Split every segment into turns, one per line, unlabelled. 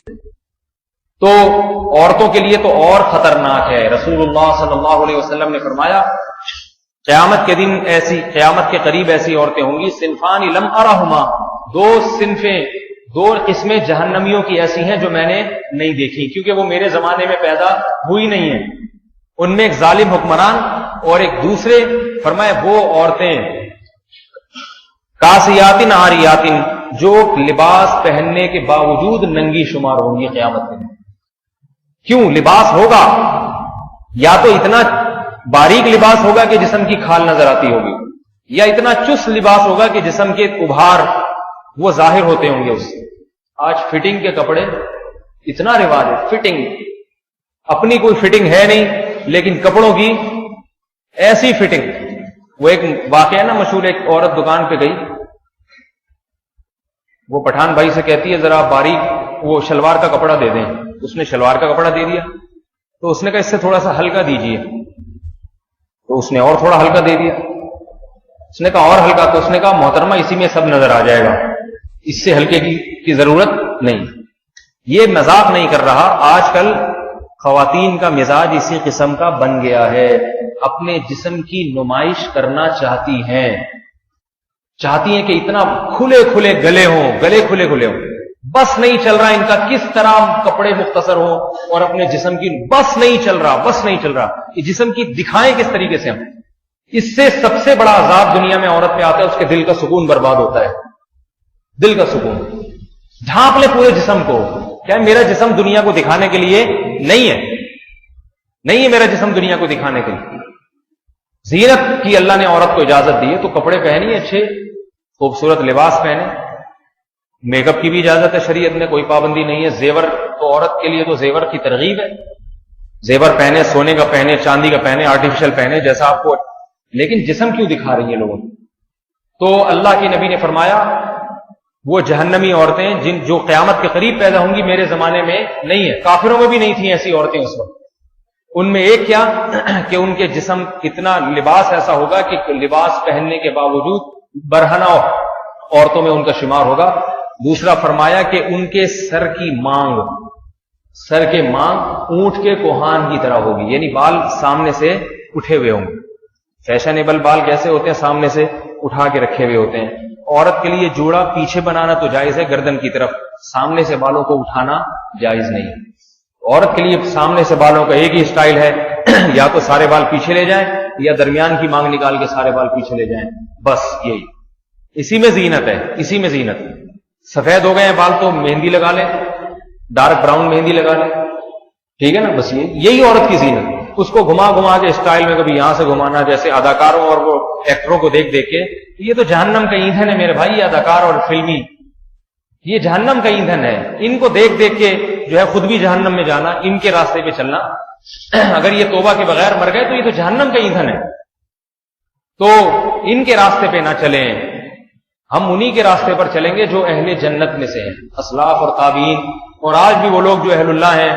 تو عورتوں کے لیے تو اور خطرناک ہے. رسول اللہ صلی اللہ علیہ وسلم نے فرمایا قیامت کے دن قیامت کے قریب ایسی عورتیں ہوں گی صنفان لم ارہما، دو قسمیں جہنمیوں کی ایسی ہیں جو میں نے نہیں دیکھی، کیونکہ وہ میرے زمانے میں پیدا ہوئی نہیں ہیں. ان میں ایک ظالم حکمران اور ایک دوسرے. فرمایا وہ عورتیں کاسیاتن عاریاتن جو لباس پہننے کے باوجود ننگی شمار ہوں گی قیامت میں. کیوں؟ لباس ہوگا یا تو اتنا باریک لباس ہوگا کہ جسم کی کھال نظر آتی ہوگی، یا اتنا چست لباس ہوگا کہ جسم کے ابھار وہ ظاہر ہوتے ہوں گے اس سے. آج فٹنگ کے کپڑے اتنا رواج ہے، فٹنگ اپنی کوئی فٹنگ ہے نہیں لیکن کپڑوں کی ایسی فٹنگ. وہ ایک واقعہ نا مشہور، ایک عورت دکان پہ گئی، وہ پٹھان بھائی سے کہتی ہے ذرا باریک وہ شلوار کا کپڑا دے دیں. اس نے شلوار کا کپڑا دے دیا تو اس نے کہا اس سے تھوڑا سا ہلکا دیجئے، تو اس نے اور تھوڑا ہلکا دے دیا. اس نے کہا اور ہلکا، تو اس نے کہا محترمہ اسی میں سب نظر آ جائے گا، اس سے ہلکے کی ضرورت نہیں. یہ مذاق نہیں کر رہا، آج کل خواتین کا مزاج اسی قسم کا بن گیا ہے. اپنے جسم کی نمائش کرنا چاہتی ہیں کہ اتنا کھلے کھلے گلے ہوں، گلے کھلے کھلے ہوں. بس نہیں چل رہا ان کا کس طرح کپڑے مختصر ہوں اور اپنے جسم کی بس نہیں چل رہا کہ جسم کی دکھائیں کس طریقے سے ہم. اس سے سب سے بڑا عذاب دنیا میں عورت پہ آتا ہے، اس کے دل کا سکون برباد ہوتا ہے. دل کا سکون ڈھانپ لے پورے جسم کو. کیا میرا جسم دنیا کو دکھانے کے لیے نہیں ہے میرا جسم دنیا کو دکھانے کے لیے. زینت کی اللہ نے عورت کو اجازت دی ہے تو کپڑے پہنی اچھے خوبصورت لباس پہنے. میک اپ کی بھی اجازت ہے شریعت میں، کوئی پابندی نہیں ہے. زیور تو عورت کے لیے تو زیور کی ترغیب ہے، زیور پہنے، سونے کا پہنے، چاندی کا پہنے، آرٹیفیشل پہنے جیسا آپ کو. لیکن جسم کیوں دکھا رہی ہیں لوگوں کو؟ تو اللہ کے نبی نے فرمایا وہ جہنمی عورتیں جو قیامت کے قریب پیدا ہوں گی میرے زمانے میں نہیں ہے. کافروں میں بھی نہیں تھیں ایسی عورتیں اس وقت. ان میں ایک کیا کہ ان کے جسم اتنا لباس ایسا ہوگا کہ لباس پہننے کے باوجود برہنہ عورتوں میں ان کا شمار ہوگا. دوسرا فرمایا کہ ان کے سر کے مانگ اونٹ کے کوہان کی طرح ہوگی، یعنی بال سامنے سے اٹھے ہوئے ہوں گے. فیشنیبل بال کیسے ہوتے ہیں؟ سامنے سے اٹھا کے رکھے ہوئے ہوتے ہیں. عورت کے لیے جوڑا پیچھے بنانا تو جائز ہے گردن کی طرف، سامنے سے بالوں کو اٹھانا جائز نہیں. عورت کے لیے سامنے سے بالوں کا ایک ہی سٹائل ہے، یا تو سارے بال پیچھے لے جائیں یا درمیان کی مانگ نکال کے سارے بال پیچھے لے جائیں. بس یہی، اسی میں زینت ہے، اسی میں زینت. سفید ہو گئے ہیں بال تو مہندی لگا لیں، ڈارک براؤن مہندی لگا لیں، ٹھیک ہے نا. بس یہی عورت کی زینت. اس کو گھما کے اسٹائل میں کبھی یہاں سے گھمانا، جیسے اداکاروں اور وہ ایکٹروں کو دیکھ کے. یہ تو جہنم کا ایندھن ہے میرے بھائی، اداکار اور فلمی، یہ جہنم کا ایندھن ہے. ان کو دیکھ کے جو ہے خود بھی جہنم میں جانا، ان کے راستے پہ چلنا. اگر یہ توبہ کے بغیر مر گئے تو یہ تو جہنم کا ایندھن ہے. تو ان کے راستے پہ نہ چلیں، ہم انہی کے راستے پر چلیں گے جو اہل جنت میں سے ہیں، اسلاف اور تابعین. اور آج بھی وہ لوگ جو اہل اللہ ہیں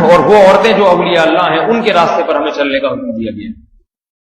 اور وہ عورتیں جو اولیاء اللہ ہیں، ان کے راستے پر ہمیں چلنے کا حکم دیا گیا ہے.